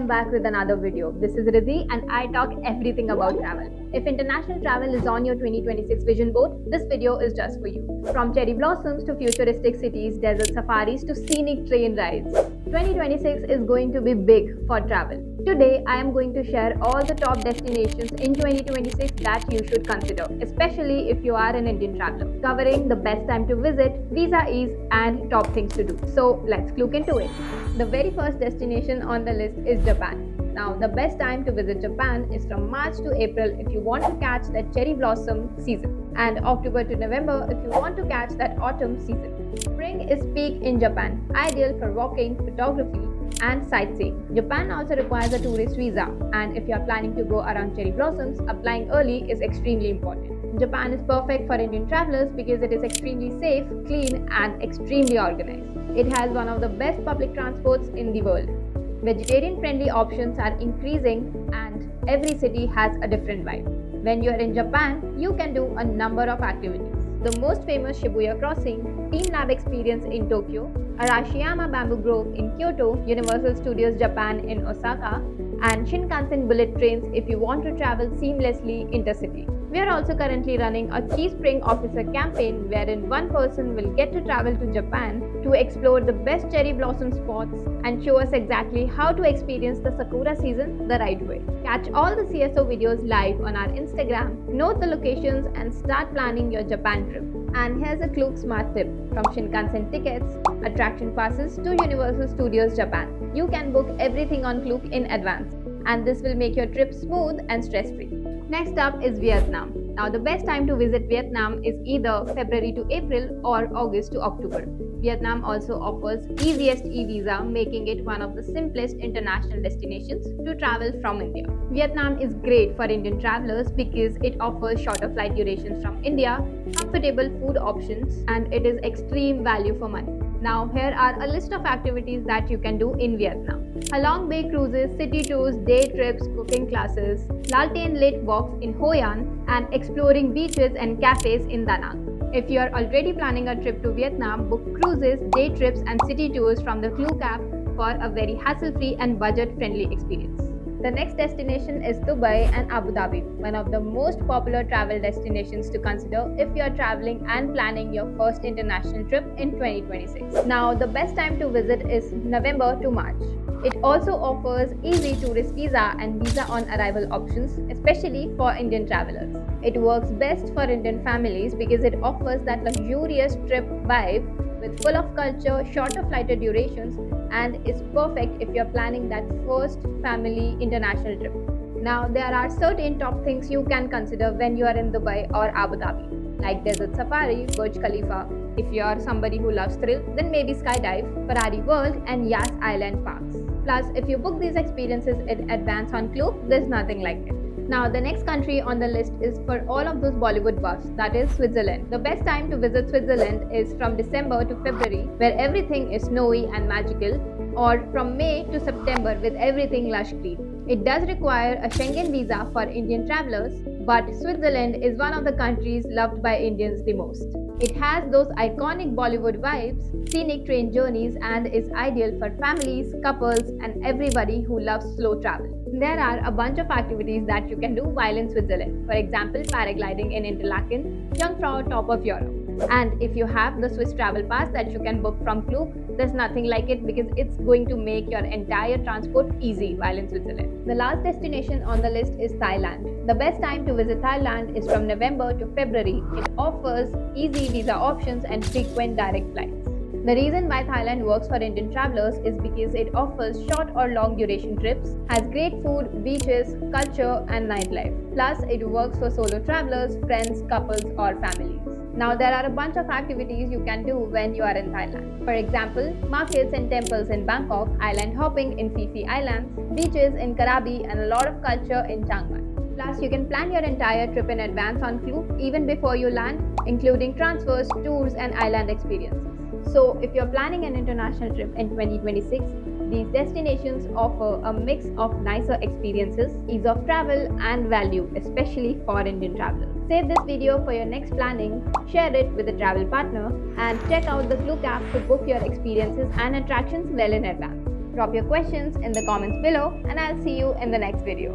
am back with another video. This is Riddhi and I talk everything about travel. If international travel is on your 2026 vision board, this video is just for you. From cherry blossoms to futuristic cities, desert safaris to scenic train rides, 2026 is going to be big for travel. Today, I am going to share all the top destinations in 2026 that you should consider, especially if you are an Indian traveler, covering the best time to visit, visa ease, and top things to do. So let's look into it. The very first destination on the list is Japan. Now, the best time to visit Japan is from March to April if you want to catch that cherry blossom season, and October to November if you want to catch that autumn season. Spring is peak in Japan, ideal for walking, photography, and sightseeing. Japan also requires a tourist visa, and if you are planning to go around cherry blossoms, applying early is extremely important. Japan is perfect for Indian travelers because it is extremely safe, clean, and extremely organized. It has one of the best public transports in the world. Vegetarian-friendly options are increasing, and every city has a different vibe. When you are in Japan, you can do a number of activities. The most famous Shibuya Crossing, Team Lab experience in Tokyo, Arashiyama Bamboo Grove in Kyoto, Universal Studios Japan in Osaka, and Shinkansen bullet trains if you want to travel seamlessly intercity. We are also currently running a Key Spring Officer campaign wherein one person will get to travel to Japan to explore the best cherry blossom spots and show us exactly how to experience the Sakura season the right way. Catch all the CSO videos live on our Instagram, note the locations, and start planning your Japan trip. And here's a Klook smart tip: from Shinkansen tickets, attraction passes to Universal Studios Japan. You can book everything on Klook in advance, and this will make your trip smooth and stress-free. Next up is Vietnam. Now, the best time to visit Vietnam is either February to April or August to October. Vietnam also offers easiest e-visa, making it one of the simplest international destinations to travel from India. Vietnam is great for Indian travelers because it offers shorter flight durations from India, comfortable food options, and it is extreme value for money. Now, here are a list of activities that you can do in Vietnam. Halong Bay cruises, city tours, day trips, cooking classes, Laltien Lake walks in Hoi An, and exploring beaches and cafes in Da Nang. If you are already planning a trip to Vietnam, book cruises, day trips, and city tours from the Klook app for a very hassle-free and budget-friendly experience. The next destination is Dubai and Abu Dhabi, one of the most popular travel destinations to consider if you are traveling and planning your first international trip in 2026. Now, the best time to visit is November to March. It also offers easy tourist visa and visa on arrival options, especially for Indian travelers. It works best for Indian families because it offers that luxurious trip vibe with full of culture, shorter flight durations, and is perfect if you're planning that first family international trip. Now, there are certain top things you can consider when you are in Dubai or Abu Dhabi, like Desert Safari, Burj Khalifa. If you are somebody who loves thrill, then maybe Skydive, Ferrari World, and Yas Island parks. Plus, if you book these experiences in advance on Klook, there's nothing like it. Now, the next country on the list is for all of those Bollywood buffs, that is Switzerland. The best time to visit Switzerland is from December to February, where everything is snowy and magical, or from May to September with everything lush green. It does require a Schengen visa for Indian travelers, but Switzerland is one of the countries loved by Indians the most. It has those iconic Bollywood vibes, scenic train journeys, and is ideal for families, couples, and everybody who loves slow travel. There are a bunch of activities that you can do while in Switzerland. For example, paragliding in Interlaken, Jungfrau, top of Europe. And if you have the Swiss travel pass that you can book from Klook, there's nothing like it because it's going to make your entire transport easy while in Switzerland. The last destination on the list is Thailand. The best time to visit Thailand is from November to February. It offers easy visa options and frequent direct flights. The reason why Thailand works for Indian travelers is because it offers short or long duration trips, has great food, beaches, culture, and nightlife. Plus, it works for solo travelers, friends, couples, or families. Now, there are a bunch of activities you can do when you are in Thailand. For example, markets and temples in Bangkok, island hopping in Phi Phi Islands, beaches in Krabi, and a lot of culture in Chiang Mai. Plus, you can plan your entire trip in advance on Klook even before you land, including transfers, tours, and island experiences. So, if you're planning an international trip in 2026, these destinations offer a mix of nicer experiences, ease of travel, and value, especially for Indian travelers. Save this video for your next planning, share it with a travel partner, and check out the Klook app to book your experiences and attractions well in advance. Drop your questions in the comments below and I'll see you in the next video.